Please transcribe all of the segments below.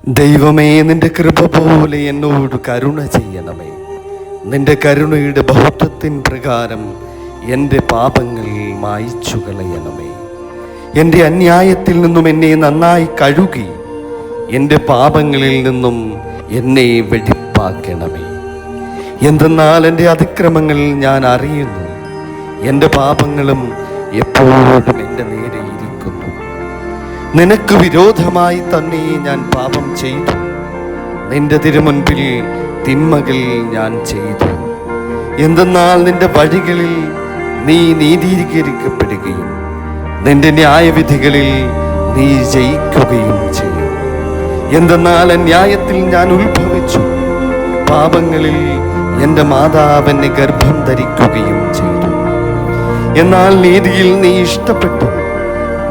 ദൈവമേ, നിന്റെ കൃപ പോലെ എന്നോട് കരുണ ചെയ്യണമേ. നിന്റെ കരുണയുടെ ബഹുത്വത്തിൻ പ്രകാരം എൻ്റെ പാപങ്ങൾ മായ്ച്ചു കളയണമേ. എൻ്റെ അന്യായത്തിൽ നിന്നും എന്നെ നന്നായി കഴുകി എൻ്റെ പാപങ്ങളിൽ നിന്നും എന്നെ വെടിപ്പാക്കണമേ. എന്തെന്നാൽ എൻ്റെ അതിക്രമങ്ങൾ ഞാൻ അറിയുന്നു, എൻ്റെ പാപങ്ങളും എപ്പോഴും എൻ്റെ നേരെ ഇരിക്കുന്നു. നിനക്ക് വിരോധമായി തന്നെ ഞാൻ പാപം ചെയ്തു, നിന്റെ തിരുമുൻപിൽ തിന്മകൾ ഞാൻ ചെയ്തു. എന്തെന്നാൽ നിന്റെ വഴികളിൽ നീ നീതീകരിക്കപ്പെടുകയും നിന്റെ ന്യായവിധികളിൽ നീ ജയിക്കുകയും ചെയ്യും. എന്തെന്നാൽ ന്യായത്തിൽ ഞാൻ ഉത്ഭവിച്ചു, പാപങ്ങളിൽ എൻ്റെ മാതാവിനെ ഗർഭം ധരിക്കുകയും ചെയ്തു. എന്നാൽ നീതിയിൽ നീ ഇഷ്ടപ്പെട്ടു,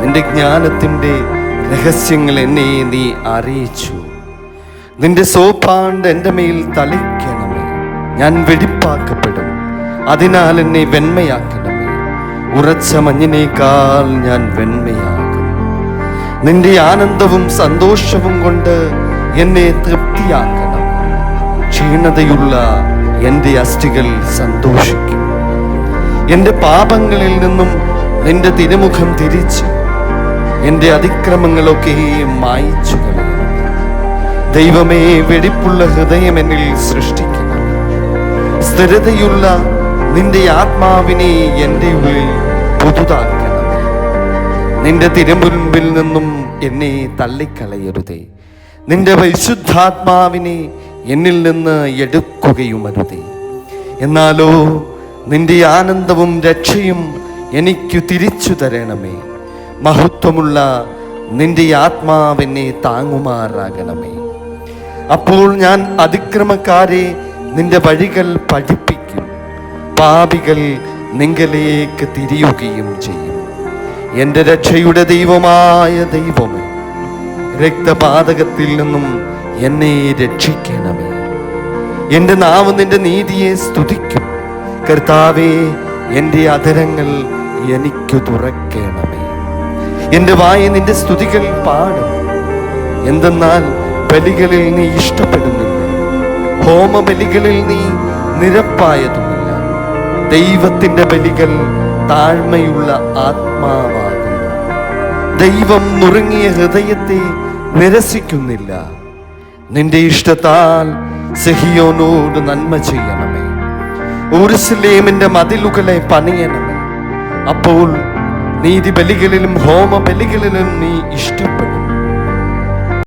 നിന്റെ ജ്ഞാനത്തിൻ്റെ രഹസ്യങ്ങൾ എന്നെ നീ അറിയിച്ചു. നിന്റെ സോപ്പാണ്ട് എൻ്റെ മേൽ തളിക്കണമേ. ഞാൻ വെടിപ്പാക്കപ്പെടും, അതിനാൽ എന്നെ വെണ്മയാക്കണമേ. ഉറച്ച മഞ്ഞിനേക്കാൾ ഞാൻ വെണ്മയാകും. നിന്റെ ആനന്ദവും സന്തോഷവും കൊണ്ട് എന്നെ തൃപ്തിയാക്കണം. ക്ഷീണതയുള്ള എൻ്റെ അസ്ഥികൾ സന്തോഷിക്കും. എൻ്റെ പാപങ്ങളിൽ നിന്നും നിന്റെ തിരുമുഖം തിരിച്ച് എൻ്റെ അതിക്രമങ്ങളൊക്കെ മായ്ച്ചു കളയണം. ദൈവമേ, വെടിപ്പുള്ള ഹൃദയം എന്നിൽ സൃഷ്ടിക്കണം. സ്ഥിരതയുള്ള നിന്റെ ആത്മാവിനെ എൻ്റെ ഉള്ളിൽ പുതുതാക്കണം. നിന്റെ തിരുമുൻപിൽ നിന്നും എന്നെ തള്ളിക്കളയരുതേ. നിന്റെ പരിശുദ്ധാത്മാവിനെ എന്നിൽ നിന്ന് എടുക്കുകയുമരുതേ. എന്നാലോ നിന്റെ ആനന്ദവും രക്ഷയും എനിക്കു തിരിച്ചു തരണമേ. മഹത്വമുള്ള നിന്റെ ആത്മാവെന്നെ താങ്ങുമാറാകണമേ. അപ്പോൾ ഞാൻ അതിക്രമക്കാരെ നിന്റെ വഴികൾ പഠിപ്പിക്കും, പാപികൾ നിങ്കലേക്ക് തിരിയുകയും ചെയ്യും. എൻ്റെ രക്ഷയുടെ ദൈവമായ ദൈവമേ, രക്തപാതകത്തിൽ നിന്നും എന്നെ രക്ഷിക്കണമേ. എൻ്റെ നാവ് നിന്റെ നീതിയെ സ്തുതിക്കും. കർത്താവേ, എൻ്റെ അധരങ്ങൾ എനിക്ക് തുറക്കണമേ. എൻ്റെ വായ നിന്റെ സ്തുതികൾ പാടും. എന്തെന്നാൽ ബലികളിൽ നീ ഇഷ്ടപ്പെടുന്നില്ല, ഹോമബലികളിൽ നീ നിരപ്പായതുമില്ല. ദൈവത്തിൻ്റെ ബലികൾ താഴ്മയുള്ള ആത്മാവാകുന്നു. ദൈവം നുറുങ്ങിയ ഹൃദയത്തെ നിരസിക്കുന്നില്ല. നിന്റെ ഇഷ്ടത്താൽ സിഹിയോനോട് നന്മ ചെയ്യണമേ. യെരൂശലേമിന്റെ മതിലുകളെ പണിയണമേ. അപ്പോൾ നീതി ബലികളിലും ഹോമ ബലികളിലും നീ ഇഷ്ടപ്പെടും.